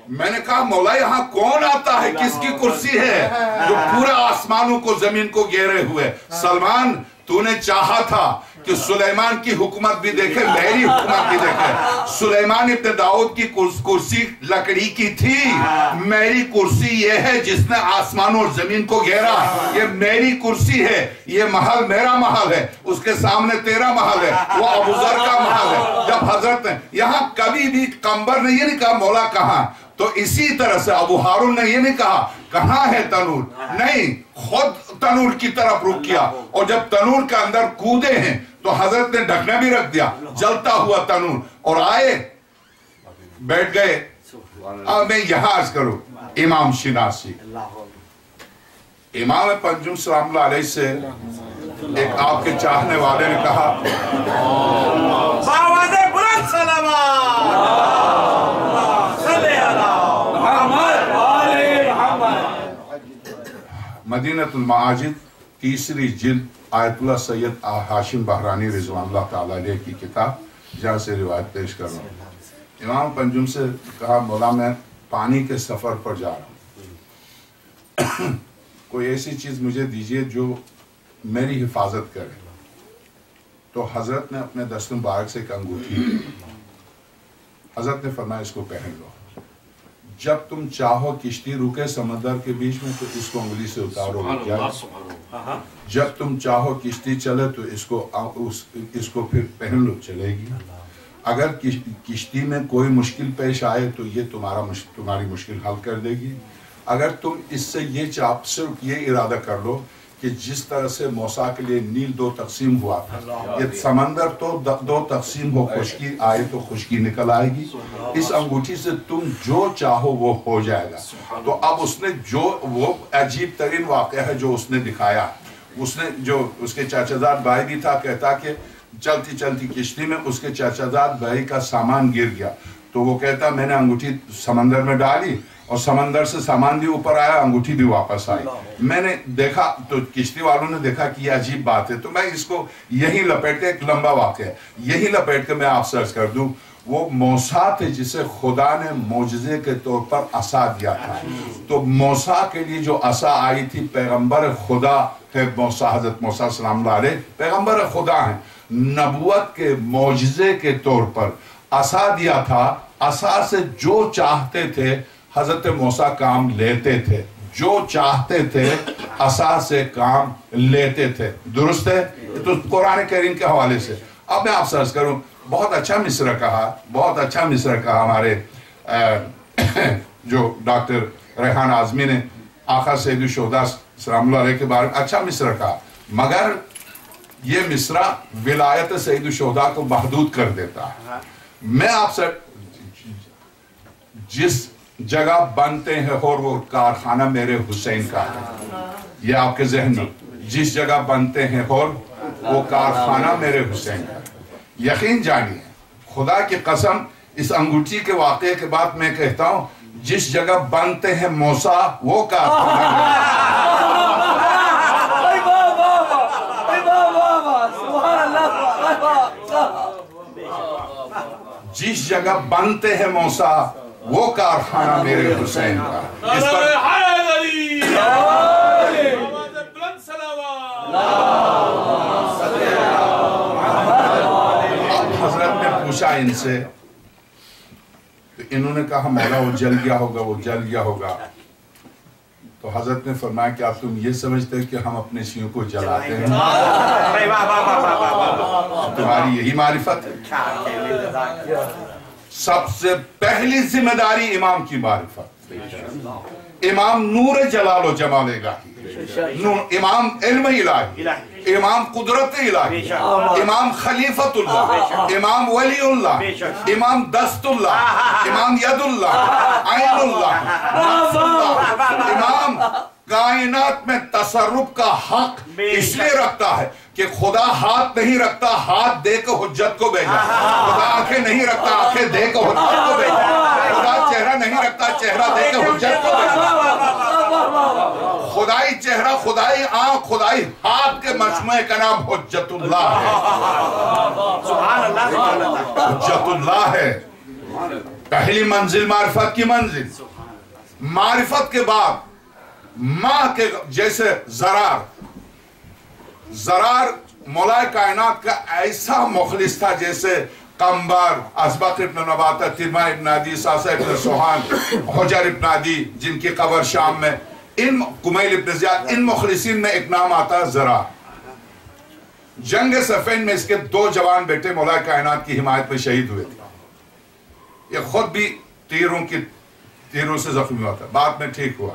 میں نے کہا مولا یہاں کون آتا ہے, کس کی کرسی ہے جو پورا آسمانوں کو زمین کو گھیرے ہوئے. سلمان تو نے چاہا تھا کہ سلیمان کی حکومت بھی دیکھے, میری حکومت بھی دیکھے. سلیمان ابن داؤد کی کرسی لکڑی کی تھی, میری کرسی یہ ہے جس نے آسمانوں اور زمین کو گھیرا. یہ میری کرسی ہے, یہ محل میرا محل ہے, اس کے سامنے تیرا محل ہے, وہ ابوذر کا محل ہے. جب حضرت نے یہاں کبھی بھی قمبر نے یہ نہیں کہا مولا کہاں, تو اسی طرح سے ابو ہارون نے یہ نہیں کہا کہاں ہے تنور؟ نہیں، خود تنور کی طرف رخ کیا، اور جب تنور کے اندر کودے ہیں تو حضرت نے ڈھکنا بھی رکھ دیا، جلتا ہوا تنور، اور آئے بیٹھ گئے۔ اب میں یہاں عرض کروں، امام شناسی، امام پنجم سلام اللہ علیہ سے ایک آپ کے چاہنے والے نے کہا، باواز بلند صلوات صلی اللہ محمد علی محمد۔ مدینۃ المعاجد تیسری جلد آیت اللہ سید ہاشم بحرانی رضوان اللہ تعالیٰ علیہ کی کتاب، جہاں سے روایت پیش کر رہا ہوں۔ امام پنجم سے کہا، مولا میں پانی کے سفر پر جا رہا ہوں، کوئی ایسی چیز مجھے دیجئے جو میری حفاظت کرے۔ تو حضرت نے اپنے دست مبارک سے ایک انگوٹھی، حضرت نے فرمایا اس کو پہن لو، جب تم چاہو کشتی رکے سمندر کے بیچ میں تو اس کو انگلی سے اتارو، جب تم چاہو کشتی چلے تو اس کو پھر پہن لو، چلے گی۔ اگر کشتی میں کوئی مشکل پیش آئے تو یہ تمہاری مشکل حل کر دے گی۔ اگر تم اس سے صرف یہ ارادہ کر لو کہ جس طرح سے موسیٰ کے لیے نیل 2 تقسیم ہوا تھا، یہ سمندر تو 2 تقسیم ہو، خشکی آئے تو خشکی نکل آئے گی، اس انگوٹھی سے تم جو چاہو وہ ہو جائے گا۔ تو اب اس نے وہ عجیب ترین واقعہ ہے جو اس نے دکھایا، اس نے جو اس کے چاچا زاد بھائی بھی تھا، کہتا کہ چلتی چلتی کشتی میں اس کے چاچا زاد بھائی کا سامان گر گیا، تو وہ کہتا میں نے انگوٹھی سمندر میں ڈالی اور سمندر سے سامان بھی اوپر آیا، انگوٹھی بھی واپس آئی۔ میں نے دیکھا تو کشتی والوں نے دیکھا کہ یہ عجیب بات ہے، تو میں اس کو یہی لپیٹ کے، ایک لمبا واقعہ ہے، یہی لپیٹ کے میں آپ سے عرض کر دوں، وہ موسیٰ تھے جسے خدا نے معجزے کے طور پر عصا دیا تھا۔ تو موسیٰ کے لیے جو عصا آئی تھی، پیغمبر خدا ہے موسیٰ، حضرت موسیٰ سلام اللہ علیہ پیغمبر خدا ہیں، نبوت کے معجزے کے طور پر عصا دیا تھا، عصا سے جو چاہتے تھے حضرت موسیٰ کام لیتے تھے، جو چاہتے تھے عصا سے کام لیتے تھے، درست ہے؟ تو قرآن کریم کے حوالے سے اب میں آپ سے عرض کروں، بہت اچھا مصرع کہا ہمارے جو ڈاکٹر ریحان اعظمی نے آقا سید الشہداء سلام اللہ علیہ کے بارے میں اچھا مصرع کہا، مگر یہ مصرع ولایت سید الشہداء کو محدود کر دیتا ہے۔ میں آپ سے جس جگہ بنتے ہیں اور وہ کارخانہ میرے حسین کا ہے، یہ آپ کے ذہن میں، جس جگہ بنتے ہیں اور وہ کارخانہ میرے حسین کا ہے، یقین جانیے خدا کی قسم، اس انگوٹھی کے واقعے کے بعد میں کہتا ہوں، جس جگہ بنتے ہیں موسیٰ وہ کارخانہ جس جگہ بنتے ہیں موسیٰ وہ کارخانہ میرے حسین کا۔ اس پر حضرت نے پوچھا ان سے، تو انہوں نے کہا مولا وہ جل گیا ہوگا، تو حضرت نے فرمایا کہ آپ تم یہ سمجھتے کہ ہم اپنے شیعوں کو جلاتے ہیں؟ تمہاری یہی معرفت ہے؟ سب سے پہلی ذمہ داری امام کی معرفت، امام نور جلال و جمال الہی، امام علم الہی، امام قدرت الہی، امام خلیفت اللہ، امام ولی اللہ، امام دست اللہ، امام ید اللہ، عین اللہ، نفس اللہ، امام کائنات میں تصرف کا حق اس لیے رکھتا ہے کہ خدا ہاتھ نہیں رکھتا، ہاتھ دے کے حجت کو بھیجا، خدا آنکھیں نہیں رکھتا، آنکھیں دے کے حجت کو بھیجا، خدا چہرہ نہیں رکھتا، چہرہ دے کے حجت کو بھیجا، خدائی چہرہ، خدائی آنکھ، خدائی ہاتھ کے مجموعے کا نام حجت اللہ ہے، حجت اللہ ہے۔ پہلی منزل معرفت کی منزل، معرفت کے بعد ماں کے جیسے زرار مولا کائنات کا ایسا مخلص تھا جیسے قمبر، ازبق ابن نباتہ، ترمہ ابن عدی، ساسہ ابن سوحان، حجر ابن عدی جن کی قبر شام میں، کمیل ابن زیاد، ان مخلصین میں ایک نام آتا ہے زرار۔ جنگ صفین میں اس کے 2 جوان بیٹے مولا کائنات کی حمایت میں شہید ہوئے تھے، یہ خود بھی تیروں سے زخمی ہوا تھا، بعد میں ٹھیک ہوا،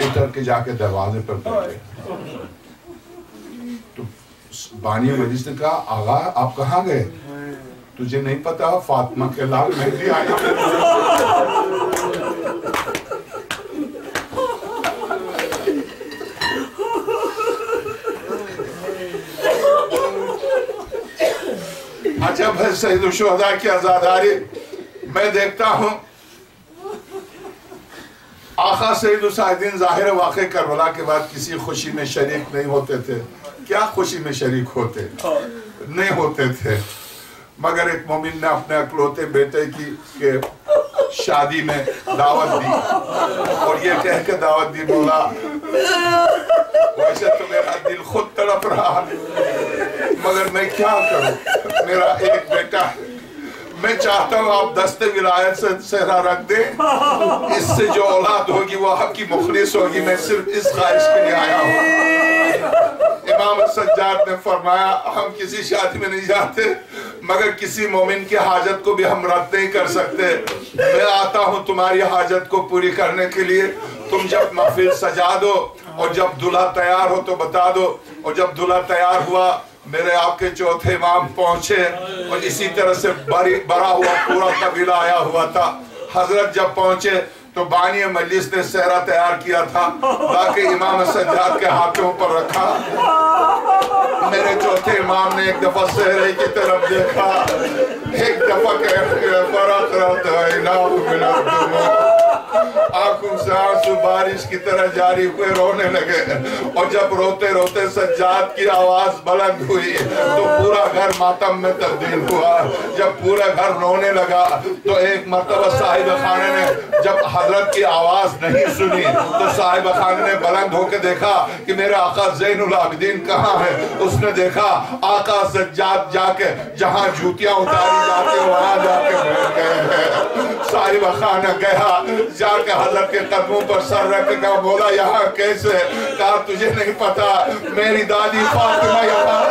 اتر کے جا کے دروازے پر بیٹھ گئے. تو بانی مجلس نے کہا آغا آپ کہاں گئے؟ تجھے نہیں پتا فاطمہ کے لال مہدی آئی. اچھا بھائی سید الشہداء کی عزاداری میں دیکھتا ہوں آقا سید الساجدین ظاہر واقع کربلا کے بعد کسی خوشی میں شریک نہیں ہوتے تھے. کیا خوشی میں شریک ہوتے نہیں ہوتے تھے، مگر ایک مومن نے اپنے اکلوتے بیٹے کی شادی میں دعوت دی اور یہ کہہ کے دعوت دی مولا ویسے تو میرا دل خود تڑپ رہا مگر میں کیا کروں، میرا ایک بیٹا ہے، میں چاہتا ہوں آپ دست ولایت سے صحرا رکھ دیں، اس سے جو اولاد ہوگی وہ آپ کی مخلص ہوگی. میں صرف اس خواہش کے لیے آیا ہوں. امام سجاد نے فرمایا ہم کسی شادی میں نہیں جاتے مگر کسی مومن کی حاجت کو بھی ہم رد نہیں کر سکتے. میں آتا ہوں تمہاری حاجت کو پوری کرنے کے لیے. تم جب محفل سجا دو اور جب دلہا تیار ہو تو بتا دو. اور جب دلہا تیار ہوا میرے آپ کے چوتھے امام پہنچے اور اسی طرح سے بڑا ہوا پورا قبیلہ آیا ہوا تھا. حضرت جب پہنچے تو بانی مجلس نے صحرا تیار کیا تھا تاکہ امام سجاد کے ہاتھوں پر رکھا. میرے چوتھے امام نے ایک دفعہ صحرے کی طرف دیکھا، ایک دفعہ آنکھوں سے آنسو بارش کی طرح جاری ہوئے رونے لگے. اور جب روتے روتے سجاد کی آواز بلند ہوئی تو پورا گھر ماتم میں تبدیل ہوا. جب پورا گھر رونے لگا تو ایک مرتبہ صاحب خانے نے جب حضرت کی آواز نہیں سنی تو صاحب خانے نے بلند ہو کے دیکھا کہ میرے آقا زین العابدین کہاں ہے. اس نے دیکھا آقا سجاد جا کے جہاں جوتیاں اتاری جاتے وہاں جا کے بیٹھ گئے ہیں. صاحب خانہ گیا جا کے حضرت کے قدموں پر سر رکھ کے بولا یہاں کیسے؟ کہا تجھے نہیں پتا میری دادی فاطمہ یہاں.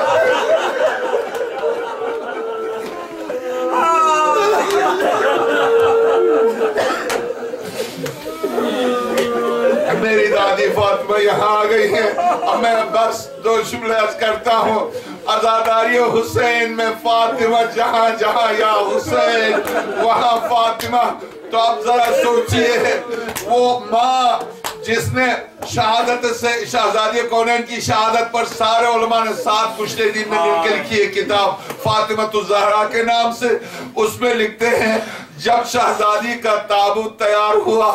میری دادی فاطمہ یہاں آ گئی ہے. اب میں بس دو جملے عرض کرتا ہوں. عزاداری حسین میں فاطمہ جہاں جہاں یا حسین وہاں فاطمہ. تو اب ذرا سوچئے وہ ماں جس نے شہادت سے شہزادی کونین کی شہادت پر سارے علماء نے 7 پشتے دین میں مل کے لکھی ہے کتاب فاطمہ الزہرا کے نام سے. اس میں لکھتے ہیں جب شہزادی کا تابوت تیار ہوا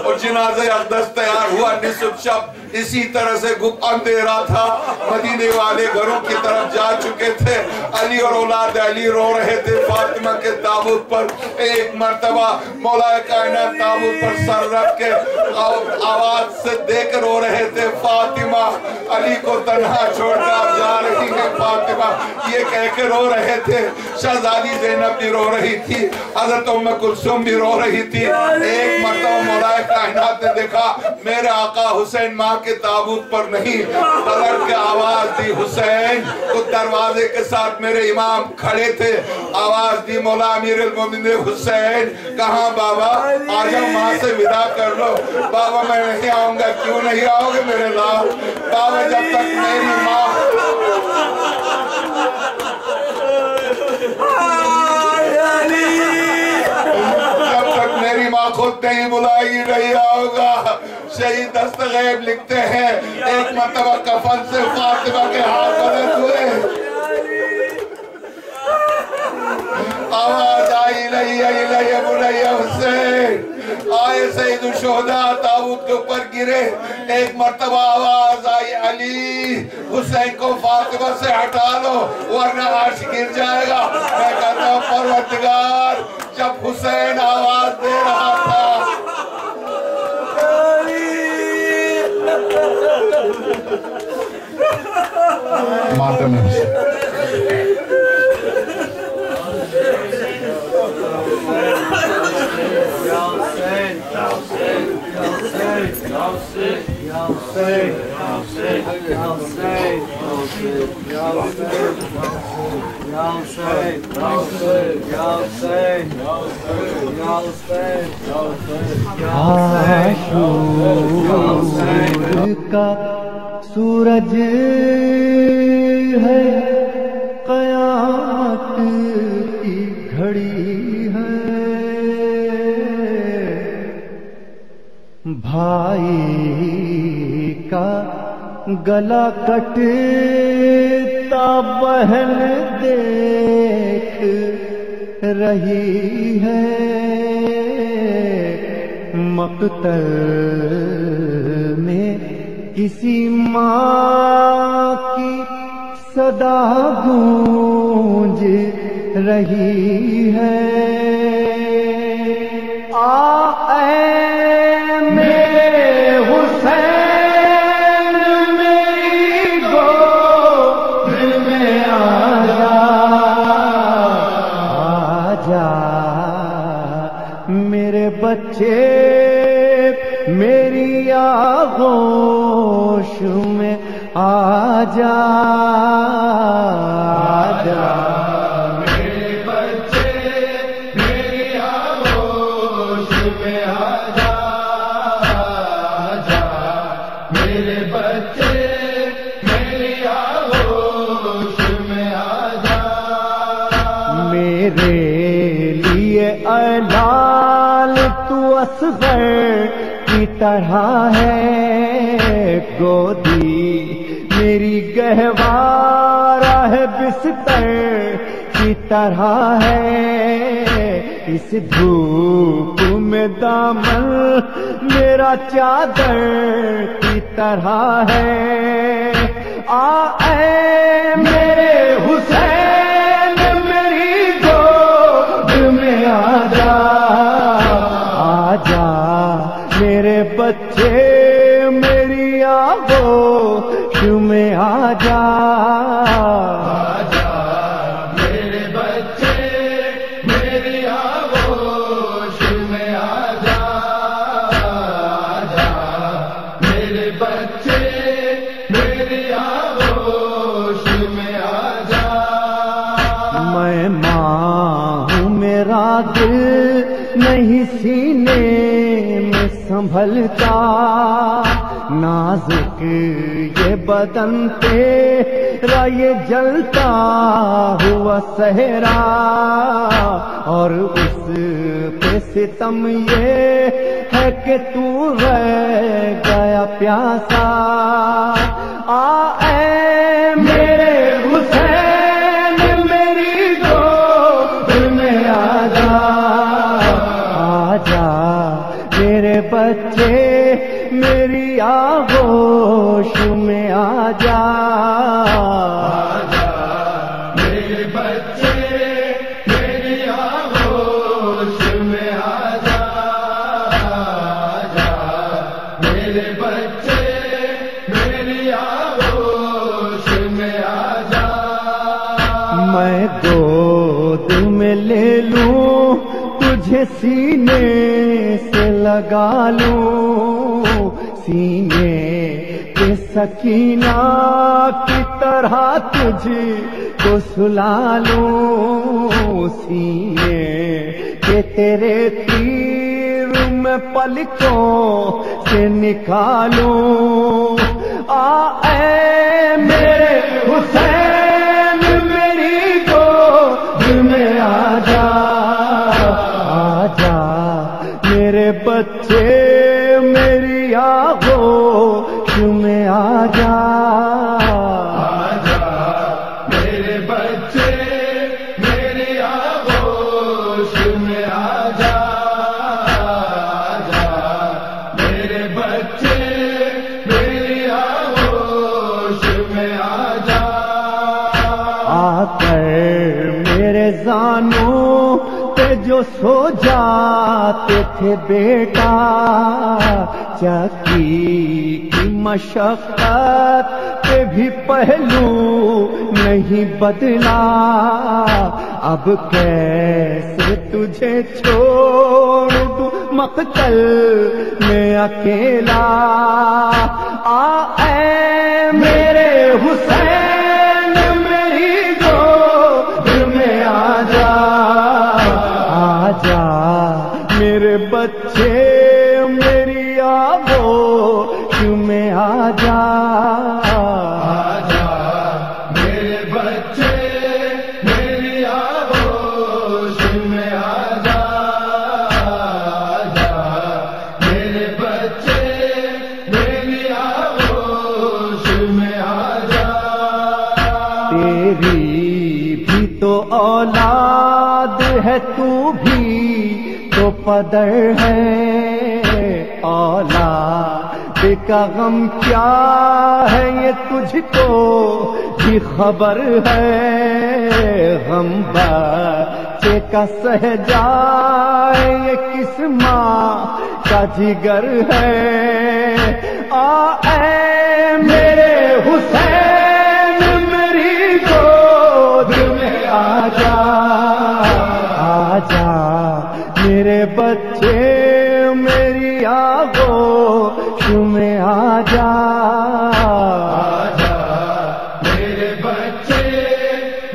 اور جنازہ اقدس تیار ہوا نصف شب اسی طرح سے گپ اندھیرا تھا. مدینے والے گھروں کی طرف جا چکے تھے. علی اور اولاد علی رو رہے تھے فاطمہ کے تابوت پر. ایک مرتبہ مولا کائنات تابوت پر سر رکھ کے آواز سے دیکھ رو رہے تھے فاطمہ علی کو تنہا چھوڑ کر آپ جا رہی ہیں فاطمہ. یہ کہہ کے رو رہے تھے. شہزادی زینب بھی رو رہی تھی، حضرت ام کلثوم بھی رو رہی تھی. ایک مرتبہ مولا کائنات نے دیکھا میرے آقا حسین ماں کے تابوت پر نہیں، پلٹ کے آواز دی حسین. تو دروازے کے ساتھ میرے امام کھڑے تھے. آواز دی مولا امیر المومنین حسین کہاں بابا؟ آجاؤ ماں سے ودا کر لو. بابا میں نہیں آؤں گا. کیوں نہیں آؤ گے میرے لال؟ بابا جب تک میری ماں میری ماں خود نہیں بلائے گی نہیں آؤ گا. شہید دستغیب لکھتے ہیں ایک مرتبہ کفن سے فاطمہ کے ہاتھ بدل ہوئے. آواز آئی لئی بلائے حسین. آئے سید الشہداء تابوت کے اوپر گرے. ایک مرتبہ آواز آئی علی حسین کو فاطمہ سے ہٹا لو ورنہ عرش گر جائے گا. میں کہتا ہوں پروردگار جب حسین آواز دے رہا تھا ماتم آشور کا سورج ہے، قیامت کی گھڑی ہے، بھائی کا گلا کٹتا بہن دیکھ رہی ہے، مقتل میں کسی ماں کی صدا گونج رہی ہے، اے میرے حسین میری گود میں آجا میرے بچے میری آغوش میں آجا، آجا میرے بچے میری آغوش میں آجا، آجا میرے بچے میری آغوش میں آجا، میرے لیے اے لال تو اصغر کی طرح ہے، گودی میری گہوارہ ہے بستر کی طرح ہے، اس دھوپ میں دامن میرا چادر کی طرح ہے، اے میرے حسین میری گود میں آجا، آجا میرے بچے میری آغوش میں آجا، آجا میرے بچے میری آغوش میں آجا، آجا میرے بچے میری آغوش میں آجا، میں ماں ہوں میرا دل نہیں سینے میں سنبھلتا، نازک یہ بدن تیرا یہ جلتا ہوا صحرا، اور اس پہ ستم یہ ہے کہ تو رہ گیا پیاسا، اے میرے حسین میری گود میں آجا، آجا میرے بچے میری آغوش میں آجا، آجا میرے بچے میری آغوش میں آجا، آجا میرے بچے میری آغوش میں آجا، میں گود میں لے لوں تجھے سینے سے لگا لوں، سینے کے سکینہ کی طرح تجھ کو سلا لوں، سینے کے تیرے تیر میں پلکوں سے نکالوں، اے میرے حسین میری گود میں آجا، آجا میرے بچے میری آغوش میں آجا، آجا میرے بچے میری آغوش میں آجا، آجا میرے بچے میری آغوش میں آجا، آ کر میرے زانوں جو سو جاتے تھے بیٹا، چکی کی مشقت پہ بھی پہلو نہیں بدلا، اب کیسے تجھے چھوڑ دوں مقتل میں اکیلا، اے میرے حسین تیری بھی تو اولاد ہے، تو بھی تو پدر ہے، اولاد کا غم کیا ہے یہ تجھ کو بھی خبر ہے، غم بچے کا سہ جائے یہ کس ماں کا جگر ہے، اے میرے حسین میری گود میں آجا، آجا میرے بچے میری آغوش میں آجا، آجا میرے بچے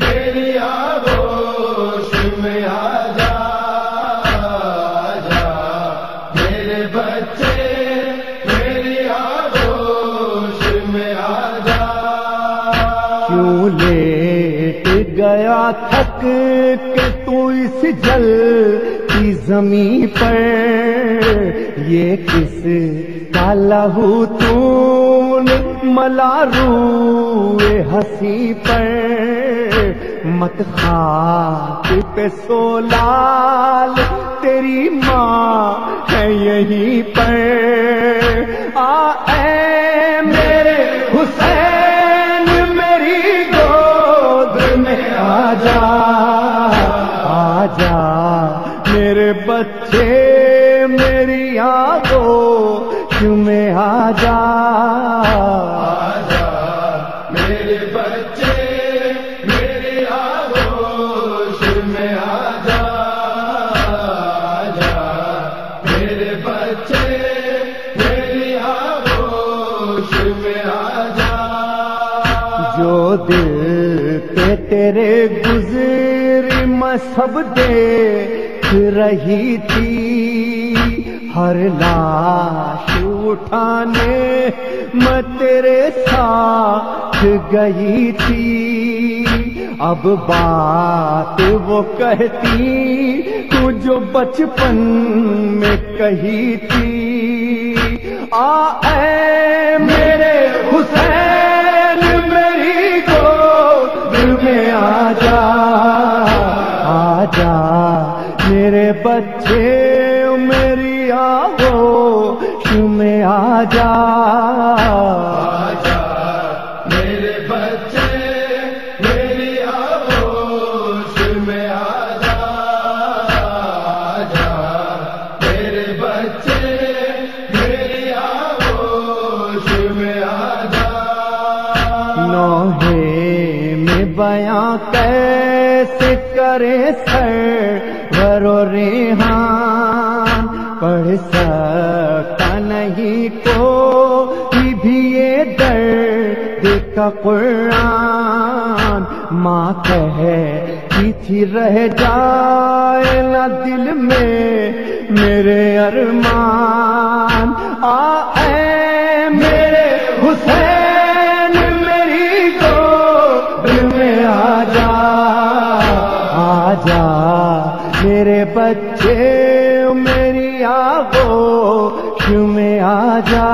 میری آغوش میں آجا، آجا میرے بچے میری آغوش میں آجا، کیوں لیٹ گیا تھک کے تو اس جل کی زمین پر، یہ کس کا لہو تو نے ملا روئے ہنسی پر، مت خاک پہ سو لال تیری ماں ہے یہیں پر، اے میرے حسین میری گود میں آجا، آجا میرے بچے میری آغوش میں آجا، آجا میرے بچے میری آغوش میں آجا، آجا میرے بچے میری آغوش میں آجا، جو دل پہ تیرے گزر میں سب دیکھ رہی تھی، ہر لاش اٹھانے میں تیرے ساتھ گئی تھی، اب بات وہ کہتی تو جو بچپن میں کہی تھی، اے میرے حسین میری گود میں آجا، آجا میرے بچے میری آغوش میں آجا، آجا میرے بچے میری آغوش میں آجا، آجا میرے بچے میری آغوش میں آجا، نوحے میں بیاں کیسے کرے سرور و ریحان، پڑھ سکتا نہیں کوئی بھی یہ درد کا قرآن، ماں کہتی تھی رہ جائے نہ دل میں میرے ارمان، اے میرے حسین میری گود میں آجا، آجا میرے بچے میری آغوش میں آجا،